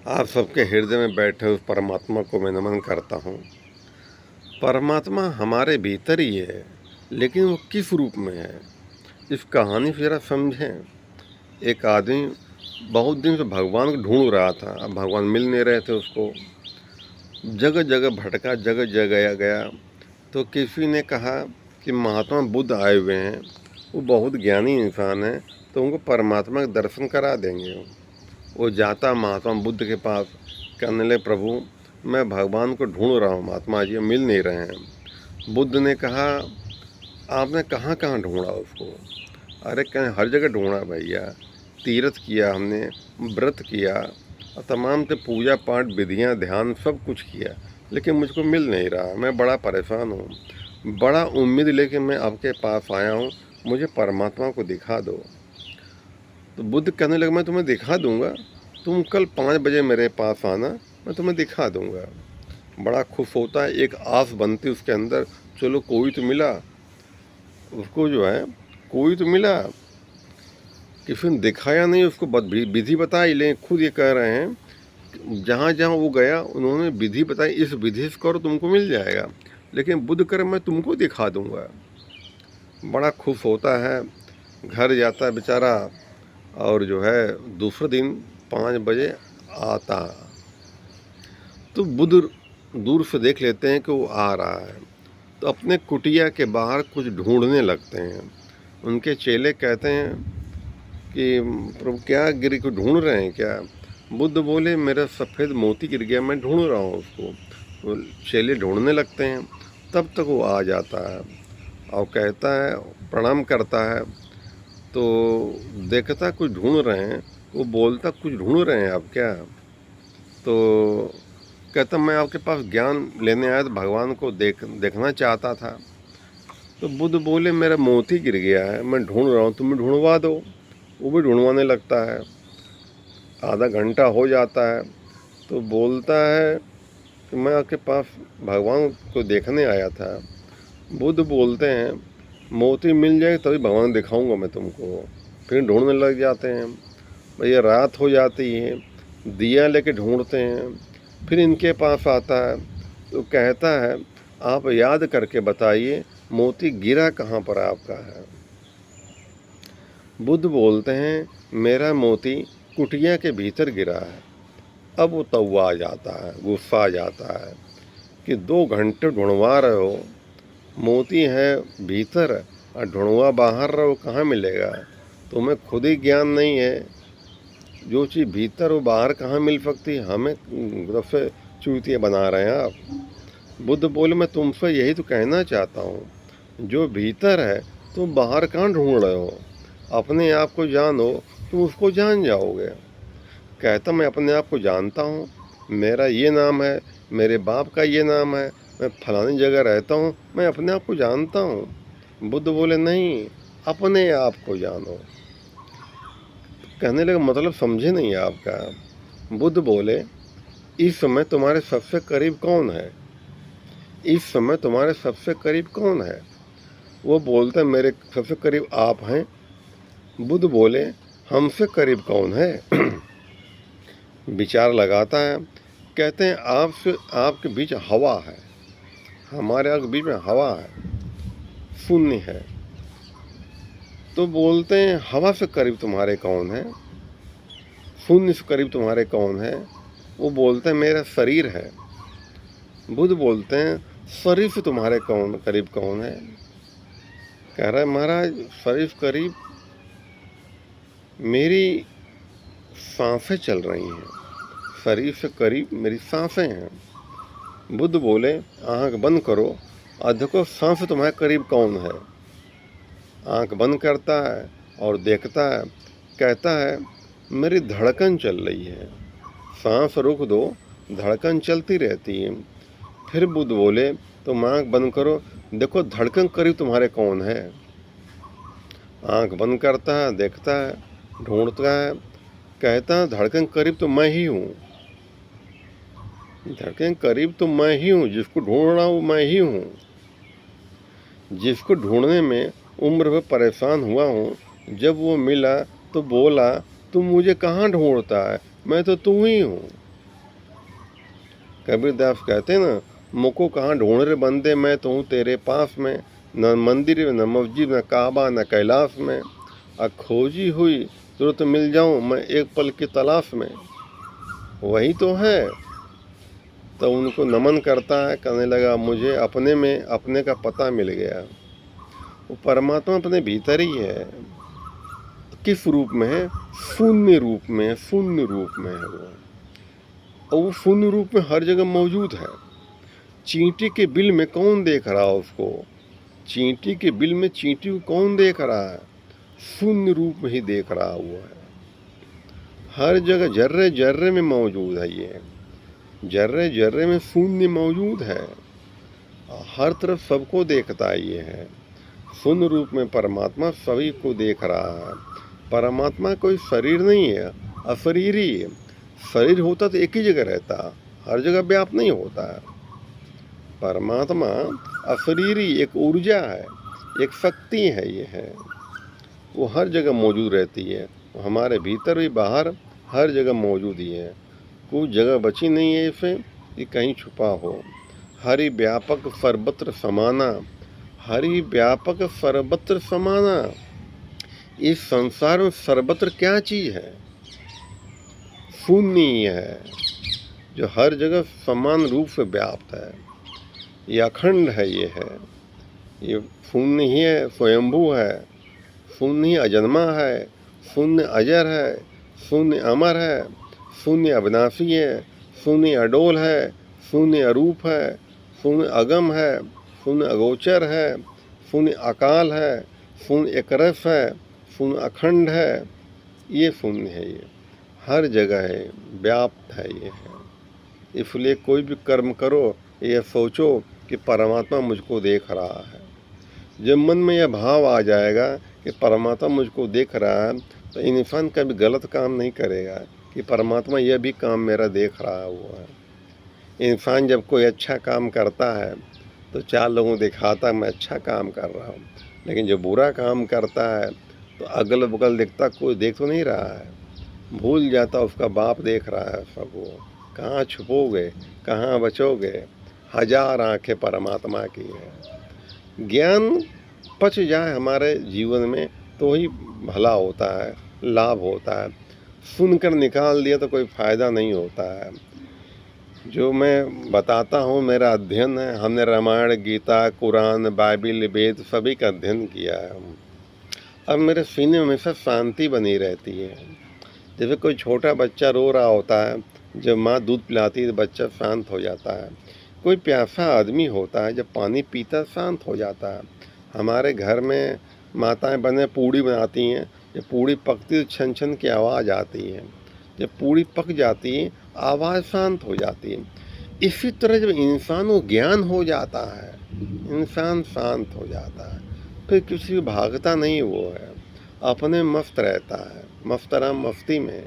आप सबके हृदय में बैठे उस परमात्मा को मैं नमन करता हूँ। परमात्मा हमारे भीतर ही है, लेकिन वो किस रूप में है, इस कहानी को ज़रा समझें। एक आदमी बहुत दिन से भगवान को ढूंढ रहा था, अब भगवान मिल नहीं रहे थे उसको। जगह जगह भटका, जगह जगह गया, तो किसी ने कहा कि महात्मा बुद्ध आए हुए हैं, वो बहुत ज्ञानी इंसान हैं, तो उनको परमात्मा के दर्शन करा देंगे। वो जाता महात्मा बुद्ध के पास, कहने लगे, प्रभु मैं भगवान को ढूंढ रहा हूँ, महात्मा जी मिल नहीं रहे हैं। बुद्ध ने कहा, आपने कहाँ कहाँ ढूंढा उसको? अरे कहीं हर जगह ढूंढा भैया, तीर्थ किया हमने, व्रत किया और तमाम से पूजा पाठ विधियाँ ध्यान सब कुछ किया, लेकिन मुझको मिल नहीं रहा। मैं बड़ा परेशान हूँ, बड़ा उम्मीद लेके मैं आपके पास आया हूँ, मुझे परमात्मा को दिखा दो। तो बुद्ध कहने लगे, मैं तुम्हें दिखा दूंगा, तुम कल 5 बजे मेरे पास आना, मैं तुम्हें दिखा दूंगा। बड़ा खुश होता है, एक आस बनती उसके अंदर, चलो कोई तो मिला उसको, जो है कोई तो मिला। किसी ने दिखाया नहीं उसको, विधि बताई, लेकिन खुद ये कह रहे हैं जहाँ जहाँ वो गया उन्होंने विधि बताई, इस विधि से करो तुमको मिल जाएगा। लेकिन बुद्ध करे, मैं तुमको दिखा दूंगा। बड़ा खुश होता है, घर जाता है बेचारा, और जो है दूसरे दिन 5 बजे आता। तो बुद्ध दूर से देख लेते हैं कि वो आ रहा है, तो अपने कुटिया के बाहर कुछ ढूंढने लगते हैं। उनके चेले कहते हैं कि प्रभु क्या गिर को ढूंढ रहे हैं क्या? बुद्ध बोले, मेरा सफ़ेद मोती गिर गया, मैं ढूंढ रहा हूँ उसको। तो चेले ढूंढने लगते हैं, तब तक वो आ जाता है और कहता है, प्रणाम करता है। तो देखता कुछ ढूंढ रहे हैं, वो बोलता, कुछ ढूंढ रहे हैं आप क्या? तो कहता, मैं आपके पास ज्ञान लेने आया, तो भगवान को देखना चाहता था। तो बुद्ध बोले, मेरा मोती गिर गया है, मैं ढूंढ रहा हूँ, तुम्हें ढूंढवा दो। वो भी ढूंढवाने लगता है, आधा घंटा हो जाता है। तो बोलता है कि मैं आपके पास भगवान को देखने आया था। बुद्ध बोलते हैं, मोती मिल जाए तभी भगवान दिखाऊंगा मैं तुमको। फिर ढूंढने लग जाते हैं, भैया रात हो जाती है, दिया लेके ढूंढते हैं। फिर इनके पास आता है, तो कहता है, आप याद करके बताइए मोती गिरा कहाँ पर आपका है? बुद्ध बोलते हैं, मेरा मोती कुटिया के भीतर गिरा है। अब वो तौवा आ जाता है, गुस्सा आ जाता है कि 2 घंटे ढूंढवा रहे हो, मोती है भीतर और ढूंढवा बाहर रहो, कहाँ मिलेगा? तुम्हें खुद ही ज्ञान नहीं है, जो चीज़ भीतर वो बाहर कहाँ मिल सकती? हमें से चूतिया बना रहे हैं आप। बुद्ध बोले, मैं तुमसे यही तो कहना चाहता हूँ, जो भीतर है तुम बाहर कहाँ ढूंढ रहे हो? अपने आप को जानो, तुम उसको जान जाओगे। कहता, मैं अपने आप को जानता हूँ, मेरा ये नाम है, मेरे बाप का ये नाम है, मैं फलानी जगह रहता हूँ, मैं अपने आप को जानता हूँ। बुद्ध बोले, नहीं, अपने आप को जानो। कहने लगे, मतलब समझे नहीं आपका। बुद्ध बोले, इस समय तुम्हारे सबसे करीब कौन है? इस समय तुम्हारे सबसे करीब कौन है? वो बोलते, मेरे सबसे करीब आप हैं। बुद्ध बोले, हमसे करीब कौन है? विचार लगाता है, कहते हैं, आपसे आपके बीच हवा है, हमारे आपके बीच में हवा है, शून्य है। तो बोलते हैं, हवा से करीब तुम्हारे कौन है? शून्य से करीब तुम्हारे कौन है? वो बोलते हैं, मेरा शरीर है। बुद्ध बोलते हैं, शरीर से तुम्हारे करीब कौन है? कह रहा है, महाराज शरीर से करीब मेरी सांसें चल रही हैं, शरीर से करीब मेरी सांसें हैं। बुद्ध बोले, आँख बंद करो और देखो सांस तुम्हारे करीब कौन है। आँख बंद करता है और देखता है, कहता है, मेरी धड़कन चल रही है। सांस रोक दो, धड़कन चलती रहती है। फिर बुद्ध बोले, तुम आँख बंद करो, देखो धड़कन करीब तुम्हारे कौन है। आँख बंद करता है, देखता है, ढूंढता है, कहता है, धड़कन करीब तो मैं ही हूँ। धड़कन करीब तो मैं ही हूँ, जिसको ढूंढ रहा हूँ मैं ही हूँ। जिसको ढूंढने में उम्र भर परेशान हुआ हूँ, जब वो मिला तो बोला, तुम मुझे कहाँ ढूंढता है, मैं तो तू ही हूँ। कबीरदास कहते ना, मुझको कहाँ ढूंढ रे बंदे, मैं तो हूँ तेरे पास में, न मंदिर न मस्जिद न काबा न कैलाश में, खोजी हुई तुरंत मिल जाऊँ मैं एक पल की तलाश में। वही तो है। तो उनको नमन करता है, कहने लगा मुझे अपने में अपने का पता मिल गया। वो परमात्मा अपने भीतर ही है। किस रूप में है? शून्य रूप में, शून्य रूप में है वो। और वो शून्य रूप में हर जगह मौजूद है। चींटी के बिल में कौन देख रहा है उसको? चींटी के बिल में चींटी को कौन देख रहा है? शून्य रूप में ही देख रहा हुआ है। हर जगह जर्रे जर्रे में मौजूद है ये। जर्रे जर्रे में शून्य मौजूद है। हर तरफ सबको देखता ये है। शून्य रूप में परमात्मा सभी को देख रहा है। परमात्मा कोई शरीर नहीं है, अशरीरी है। शरीर होता तो एक ही जगह रहता, हर जगह व्याप्त नहीं होता है। परमात्मा अशरीरी एक ऊर्जा है, एक शक्ति है। ये है, वो हर जगह मौजूद रहती है। हमारे भीतर भी बाहर हर जगह मौजूद ही है। कोई जगह बची नहीं है इसे कि कहीं छुपा हो। हरि व्यापक सर्वत्र समाना, हरि व्यापक सर्वत्र समाना। इस संसार में सर्वत्र क्या चीज है? शून्य ही है, जो हर जगह समान रूप से व्याप्त है। ये अखंड है। ये है, ये शून्य ही है, स्वयंभू है। शून्य ही अजन्मा है, शून्य अजर है, शून्य अमर है, शून्य अविनाशी है, शून्य अडोल है, शून्य अरूप है, शून्य अगम है, शून्य अगोचर है, शून्य अकाल है, शून्य एकरस है, शून्य अखंड है। ये शून्य है। ये हर जगह है, व्याप्त है। ये है, इसलिए कोई भी कर्म करो ये सोचो कि परमात्मा मुझको देख रहा है। जब मन में यह भाव आ जाएगा कि परमात्मा मुझको देख रहा है, तो इंसान कभी गलत काम नहीं करेगा कि परमात्मा यह भी काम मेरा देख रहा हुआ है। इंसान जब कोई अच्छा काम करता है तो चार लोगों को दिखाता है मैं अच्छा काम कर रहा हूँ, लेकिन जो बुरा काम करता है तो अगल बगल देखता, कोई देख तो नहीं रहा है, भूल जाता उसका बाप देख रहा है सबको। कहाँ छुपोगे, कहाँ बचोगे? हजार आंखें परमात्मा की है। ज्ञान पच जाए हमारे जीवन में तो ही भला होता है, लाभ होता है। सुनकर निकाल दिया तो कोई फ़ायदा नहीं होता है। जो मैं बताता हूँ मेरा अध्ययन है। हमने रामायण, गीता, कुरान, बाइबिल, वेद सभी का अध्ययन किया है। अब मेरे सीने में हमेशा शांति बनी रहती है। जैसे कोई छोटा बच्चा रो रहा होता है, जब माँ दूध पिलाती है तो बच्चा शांत हो जाता है। कोई प्यासा आदमी होता है, जब पानी पीता शांत हो जाता है। हमारे घर में माताएं बने पूड़ी बनाती हैं, जब पूड़ी पकती तो छन छन की आवाज़ आती है। जब पूड़ी पक जाती है आवाज़ शांत हो जाती है। इसी तरह जब इंसान को ज्ञान हो जाता है, इंसान शांत हो जाता है, फिर किसी को भागता नहीं वो है, अपने मस्त रहता है, मस्तराम मस्ती में।